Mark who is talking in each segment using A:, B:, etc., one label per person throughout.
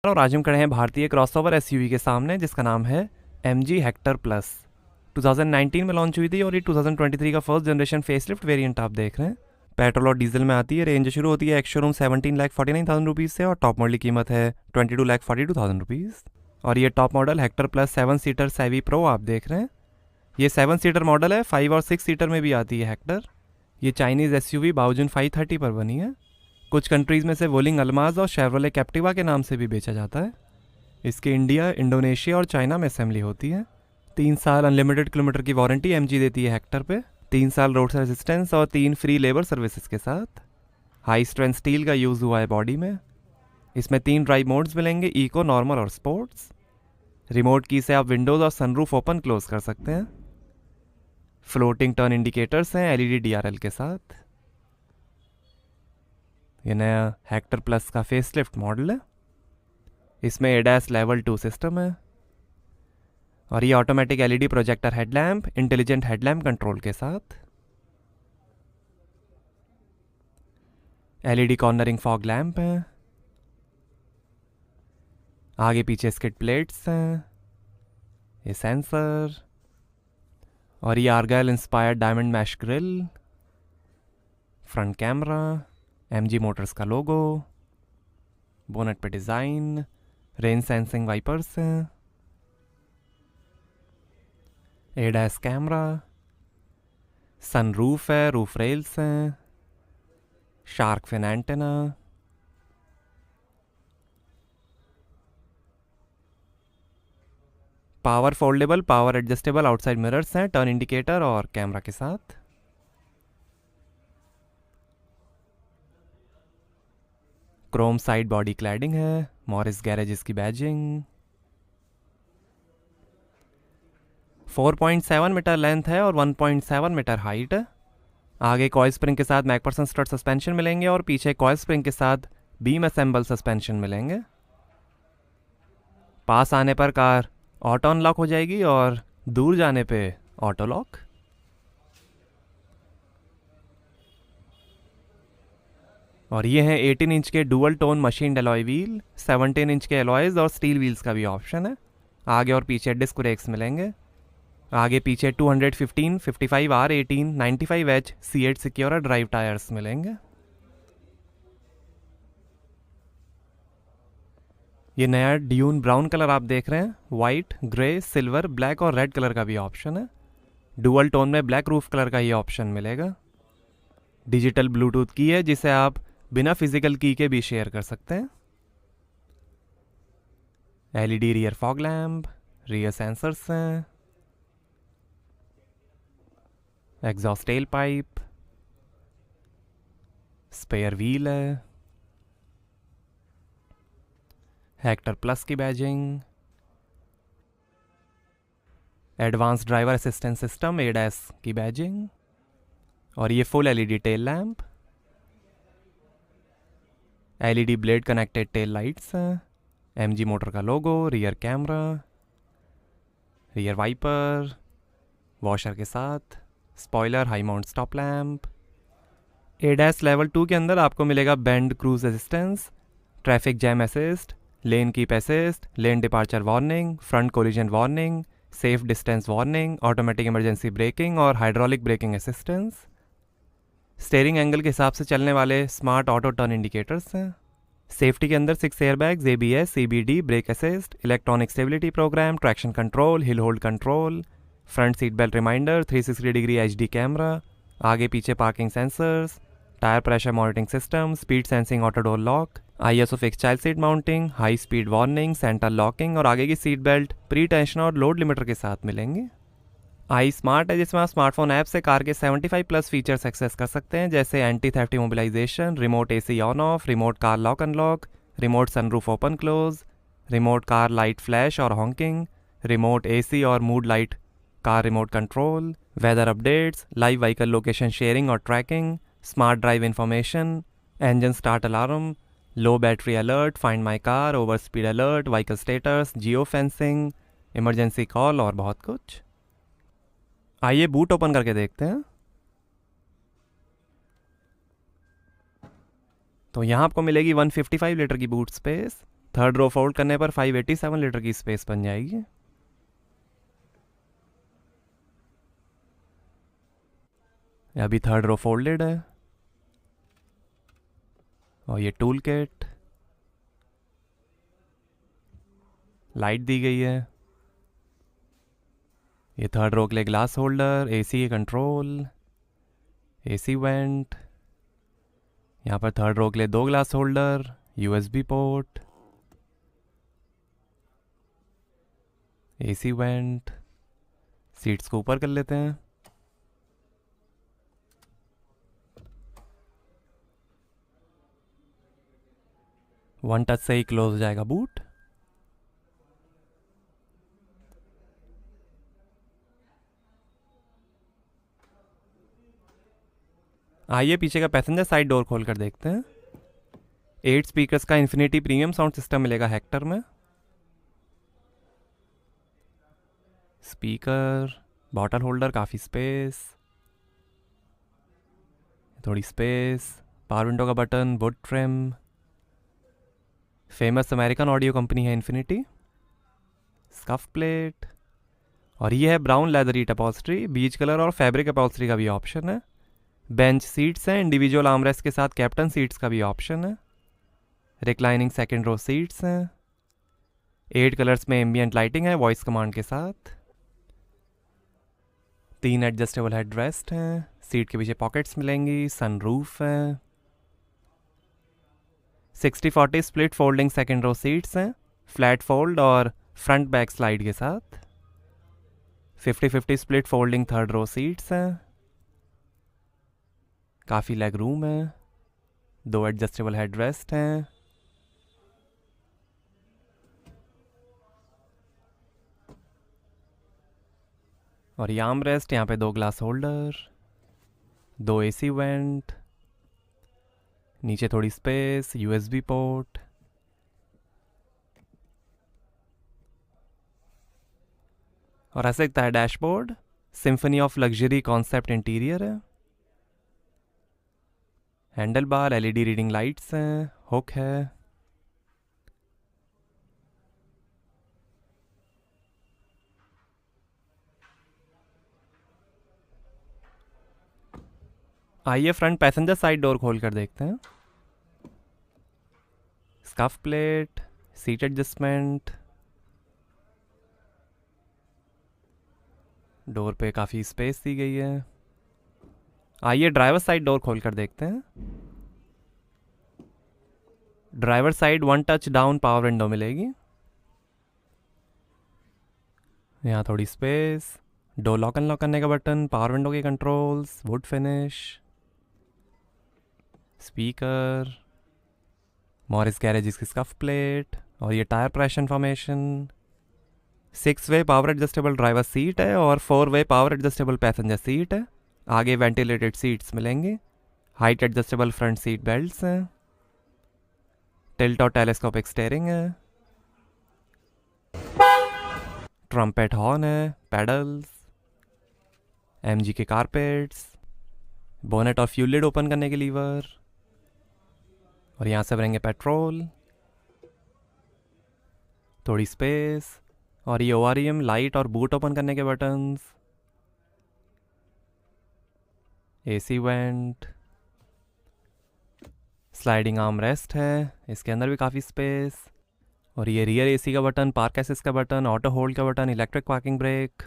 A: और आज हम खड़े हैं भारतीय क्रॉसओवर एसयूवी के सामने जिसका नाम है MG हेक्टर प्लस। 2019 में लॉन्च हुई थी और ये 2023 का फर्स्ट जनरेशन फेसलिफ्ट वेरिएंट आप देख रहे हैं। पेट्रोल और डीजल में आती है। रेंज शुरू होती है एक्स शोरूम 17,49,000 रुपीज़ से और टॉप मॉडल की कीमत है 22,42,000 रुपीज़। और ये top model Hector plus 7 seater सेवी प्रो आप देख रहे हैं। ये 7 सीटर मॉडल है, 5 और 6 सीटर में भी आती है हेक्टर। ये चाइनीज़ एसयूवी बाओजुन 530 पर बनी है। कुछ कंट्रीज़ में से वोलिंग अल्माज और शेवरोले कैप्टिवा के नाम से भी बेचा जाता है। इसके इंडिया, इंडोनेशिया और चाइना में असेंबली होती है। 3 साल अनलिमिटेड किलोमीटर की वारंटी MG देती है हेक्टर पे। 3 साल रोड रेजिस्टेंस और 3 फ्री लेबर सर्विसेज के साथ। हाई स्ट्रेंथ स्टील का यूज़ हुआ है बॉडी में। इसमें 3 ड्राइव मोड्स मिलेंगे, इको, नॉर्मल और स्पोर्ट्स। रिमोट की से आप विंडोज़ और सनरूफ ओपन क्लोज कर सकते हैं। फ्लोटिंग टर्न इंडिकेटर्स हैं LED DRL के साथ। ये नया हेक्टर प्लस का फेसलिफ्ट मॉडल है। इसमें ADAS लेवल 2 सिस्टम है और ये automatic LED projector headlamp, intelligent headlamp control के साथ। LED कॉर्नरिंग फॉग लैम्प है। आगे पीछे स्किड प्लेट्स हैं, ये सेंसर और ये argyle inspired diamond mesh grille. Front camera, MG motors का लोगो, बोनट पे डिज़ाइन, रेन सेंसिंग वाइपर्स हैं, ADAS कैमरा, सनरूफ है, रूफ रेल्स हैं, shark fin antenna. Power foldable, power adjustable outside mirrors हैं, टर्न इंडिकेटर और camera के साथ। Chrome side body cladding है, मॉरिस गैरेज की बैजिंग। 4.7 मीटर लेंथ है और 1.7 मीटर हाइट है। आगे कॉइल स्प्रिंग के साथ मैकफरसन स्ट्रट सस्पेंशन मिलेंगे और पीछे कॉइल स्प्रिंग के साथ बीम असेंबल सस्पेंशन मिलेंगे। पास आने पर कार ऑटो अनलॉक हो जाएगी और दूर जाने पे ऑटो लॉक। और ये हैं 18 इंच के dual tone machine alloy wheel, 17 inch के एलॉयज और स्टील व्हील्स का भी ऑप्शन है। आगे और पीछे डिस्क ब्रेक्स मिलेंगे। आगे पीछे 215, 55 R18, 95H C8 secure drive tyres मिलेंगे। ये नया ड्यून ब्राउन कलर आप देख रहे हैं। वाइट, ग्रे, सिल्वर, ब्लैक और रेड कलर का भी ऑप्शन है। डुअल टोन में ब्लैक रूफ कलर का ये ऑप्शन मिलेगा। डिजिटल ब्लूटूथ की है जिसे आप बिना फिजिकल की के भी शेयर कर सकते हैं। LED rear fog lamp, rear sensors हैं, exhaust tail pipe, spare wheel है, हेक्टर प्लस की badging, advance driver assistant system ADAS की बैजिंग और ये full LED tail lamp, LED blade connected tail lights हैं, MG मोटर का logo, rear camera, rear wiper, washer के साथ, spoiler, high mount stop lamp. ADAS level 2 के अंदर आपको मिलेगा bend cruise assistance, traffic jam assist, lane keep assist, lane departure warning, front collision warning, safe distance warning, automatic emergency braking और hydraulic braking assistance. Steering angle के हिसाब से चलने वाले स्मार्ट ऑटो टर्न इंडिकेटर्स हैं। सेफ्टी के अंदर 6 airbags, ABS, CBD, brake assist, electronic stability program, traction control, hill hold control, front seat belt reminder, 360 degree HD camera, आगे पीछे parking sensors, tyre pressure monitoring system, speed sensing auto door lock, ISO fix child seat mounting, high speed warning, centre locking और आगे की seat belt pre tension और load limiter के साथ मिलेंगे। आई smart है जिसमें आप स्मार्टफोन ऐप से कार के 75 प्लस फीचर्स एक्सेस कर सकते हैं जैसे anti theft immobilisation, remote AC on off, remote car lock unlock, remote sunroof open close, remote car light flash और हॉकिंग, रिमोट AC और mood light car remote control, weather updates, live vehicle location sharing और tracking, smart drive information, engine start alarm, low battery alert, find my car, over speed alert, vehicle status, geo fencing, emergency call और बहुत कुछ। आइए boot open करके देखते हैं। तो यहाँ आपको मिलेगी 155 लीटर की boot space, third row fold करने पर 587 लीटर की स्पेस बन जाएगी। अभी थर्ड रो फोल्डेड है। और ये टूल किट, लाइट दी गई है। ये थर्ड रो के लिए ग्लास होल्डर, एसी के कंट्रोल, एसी वेंट। यहाँ पर थर्ड रो के लिए 2 glass holder, USB port, AC vent. Seats को ऊपर कर लेते हैं। वन टच से ही क्लोज हो जाएगा बूट। आइए पीछे का पैसेंजर साइड डोर खोल कर देखते हैं। 8 स्पीकर्स का इन्फिनिटी प्रीमियम साउंड सिस्टम मिलेगा हेक्टर में। स्पीकर, बॉटल होल्डर, काफ़ी स्पेस, थोड़ी स्पेस, पावर विंडो का button, would trim. Famous American audio company है इन्फिनिटी। Scuff plate. और ये है ब्राउन लेदरी टपॉस्ट्री, बीच कलर और फैब्रिक अपॉस्ट्री का भी ऑप्शन है। बेंच सीट्स हैं, इंडिविजुअल आर्मरेस्ट के साथ कैप्टन सीट्स का भी ऑप्शन है। रिक्लाइनिंग सेकंड रो सीट्स हैं। 8 कलर्स में एम्बियंट लाइटिंग है वॉइस कमांड के साथ। 3 एडजस्टेबल हेड रेस्ट हैं। सीट के पीछे पॉकेट्स मिलेंगी। सनरूफ है। 60-40 split folding second row seats हैं, फ्लैट फोल्ड और फ्रंट बैक स्लाइड के साथ। 50-50 split folding third row seats हैं। काफ़ी लेग रूम है। 2 एडजस्टेबल हेड रेस्ट हैं। और ये आर्म रेस्ट, यहाँ पे 2 ग्लास होल्डर, 2 एसी वेंट, नीचे थोड़ी स्पेस, यूएसबी पोर्ट। और ऐसे दिखता है dashboard. Symphony of luxury concept interior है। Handle bar, LED reading lights हैं, हुक है। आइए फ्रंट पैसेंजर साइड डोर खोल कर देखते हैं। Scuff plate, seat adjustment, door पे काफ़ी स्पेस दी गई है। आइए ड्राइवर साइड डोर खोल कर देखते हैं। Driver side 1 touch down power window मिलेगी। यहाँ थोड़ी स्पेस, डोर लॉक अनलॉक करने का बटन, पावर विंडो के controls, would finish, speaker, Morris Garage की स्कफ प्लेट। और ये टायर प्रेशर इन्फॉर्मेशन। 6 वे पावर एडजस्टेबल ड्राइवर सीट है और 4 वे पावर एडजस्टेबल पैसेंजर सीट है। आगे वेंटिलेटेड सीट्स मिलेंगे। Height adjustable front seat belts हैं। टिल्ट और टेलीस्कोपिक स्टीयरिंग है। ट्रम्पेट हॉर्न है, पेडल्स, एमजी के कारपेट्स, बोनेट और फ्यूल लिड ओपन करने के लीवर। और यहाँ से भरेंगे पेट्रोल। थोड़ी स्पेस। और ये ओआरईएम लाइट और बूट ओपन करने के buttons. AC vent, sliding arm rest है, इसके अंदर भी काफ़ी स्पेस। और ये रियर एसी का बटन, पार्क असिस्ट का बटन, ऑटो होल्ड का बटन, इलेक्ट्रिक पार्किंग ब्रेक।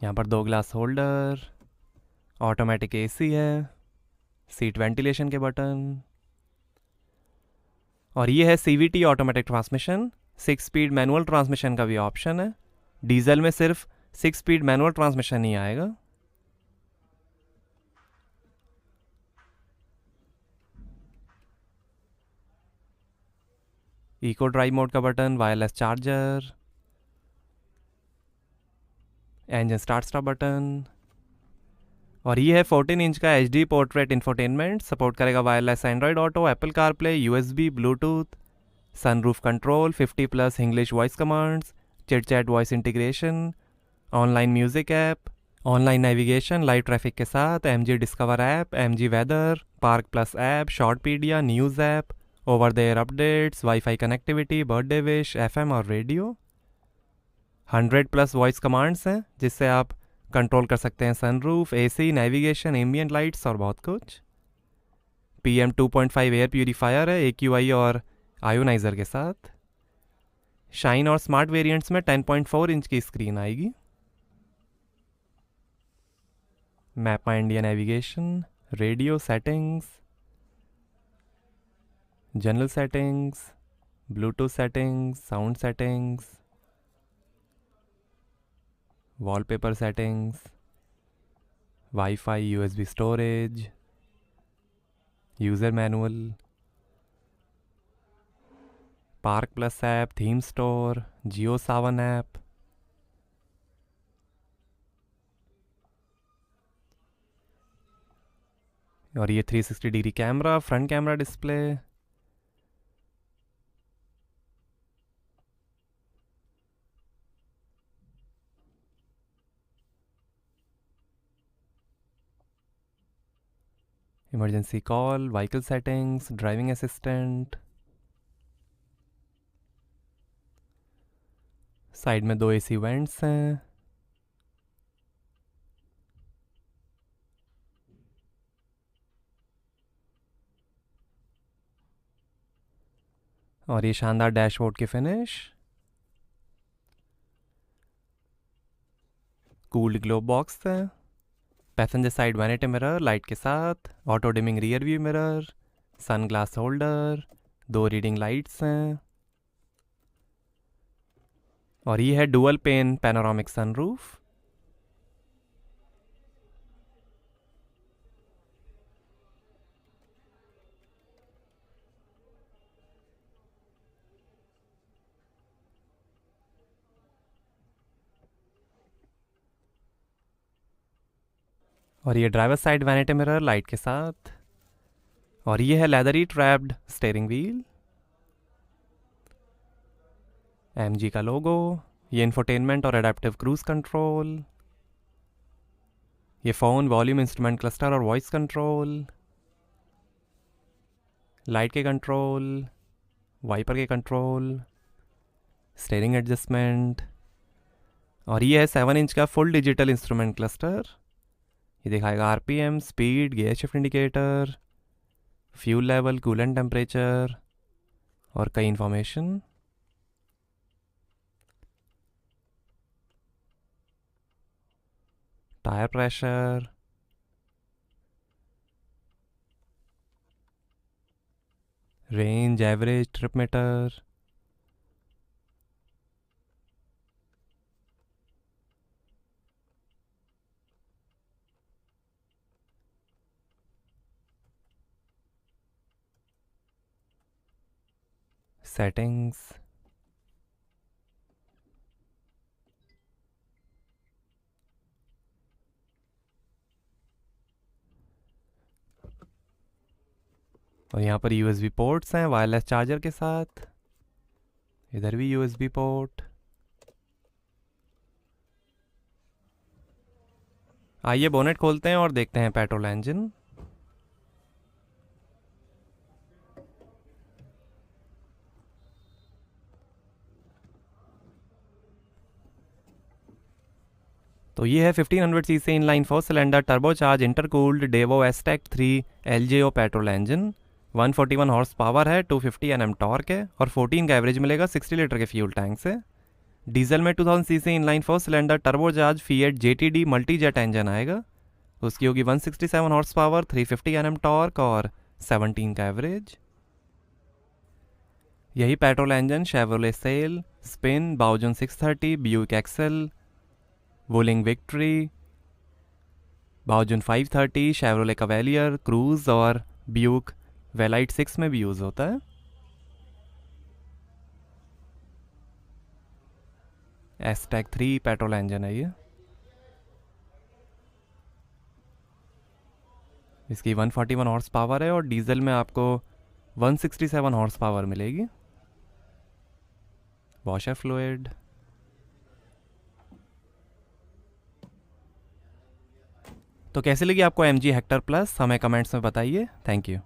A: यहाँ पर 2 ग्लास होल्डर, ऑटोमेटिक एसी है, सीट वेंटिलेशन के बटन। और ये है CVT automatic transmission. 6 speed manual transmission का भी ऑप्शन है। डीजल में सिर्फ 6 स्पीड मैनुअल ट्रांसमिशन ही आएगा। इको ड्राइव मोड का button, wireless charger, engine start button. और ये है 14 इंच का HD पोर्ट्रेट इंफोटेनमेंट। सपोर्ट करेगा wireless Android auto, Apple CarPlay, USB, Bluetooth, sunroof control, 50+ English voice commands, chit chat voice integration, online music app, online navigation live traffic के साथ, MG discover app, MG weather, park plus app, Shortpedia, news app, over the air updates, wifi connectivity, birthday wish, FM और radio. 100+ voice commands हैं जिससे आप control कर सकते हैं sunroof, AC, navigation, ambient lights और बहुत कुछ। PM 2.5 एयर प्यूरीफायर है AQI और आयोनाइज़र के साथ। शाइन और स्मार्ट वेरिएंट्स में 10.4 इंच की स्क्रीन आएगी। Map my India navigation, radio settings, general settings, Bluetooth settings, sound settings, wallpaper settings, wifi, USB storage, user manual, park plus app, theme store, Jio Saavn app. और ये 360 degree camera, front camera display. Emergency call, vehicle settings, driving assistant. Side में 2 AC vents हैं। और ये शानदार dashboard की finish. Cooled glove box है। Passenger side vanity mirror light के साथ, auto dimming rear view mirror, sun glass holder, 2 reading lights हैं। और ये है डुअल पेन पैनोरामिक सनरूफ। और ये driver side vanity mirror light के साथ। और ये है leathery trapped steering wheel, MG का लोगो। ये इंफोटेनमेंट और एडेप्टिव क्रूज कंट्रोल। ये फ़ोन, वॉल्यूम, इंस्ट्रूमेंट क्लस्टर और वॉइस कंट्रोल, लाइट के कंट्रोल, वाइपर के कंट्रोल, स्टीयरिंग एडजस्टमेंट। और ये है 7 इंच का फुल डिजिटल इंस्ट्रूमेंट क्लस्टर। ये दिखाएगा RPM, speed, gear shift indicator, fuel level, coolant temperature और कई information. Tyre pressure, range, average, trip meter. Settings. और यहाँ पर USB पोर्ट्स हैं वायरलेस चार्जर के साथ। इधर भी USB पोर्ट। आइए बोनेट खोलते हैं और देखते हैं पेट्रोल इंजन। तो ये है 1500cc inline 4 cylinder turbocharged intercooled डेवो एसटेक 3 LJO petrol engine. 141 horse power है, 250 Nm टॉर्क है और 14 का एवरेज मिलेगा 60 लीटर के फ्यूल टैंक से। डीजल में 2000cc inline 4 cylinder turbocharge fiat JTD multi jet engine आएगा। उसकी होगी 167 हॉर्स पावर, 350 Nm टॉर्क और 17 का एवरेज। यही petrol engine Chevrolet Sail, Spin, Baojun 630, Buick Excelle, Wuling Victory, Baojun 530, Chevrolet Cavalier, Cruze और Buick Velite 6 में भी यूज़ होता है। एसटेक 3 पेट्रोल इंजन है ये। इसकी 141 हॉर्स पावर है और डीजल में आपको 167 हॉर्स पावर मिलेगी। Washer fluid. तो कैसे लगी आपको MG हेक्टर प्लस, हमें कमेंट्स में बताइए। Thank you.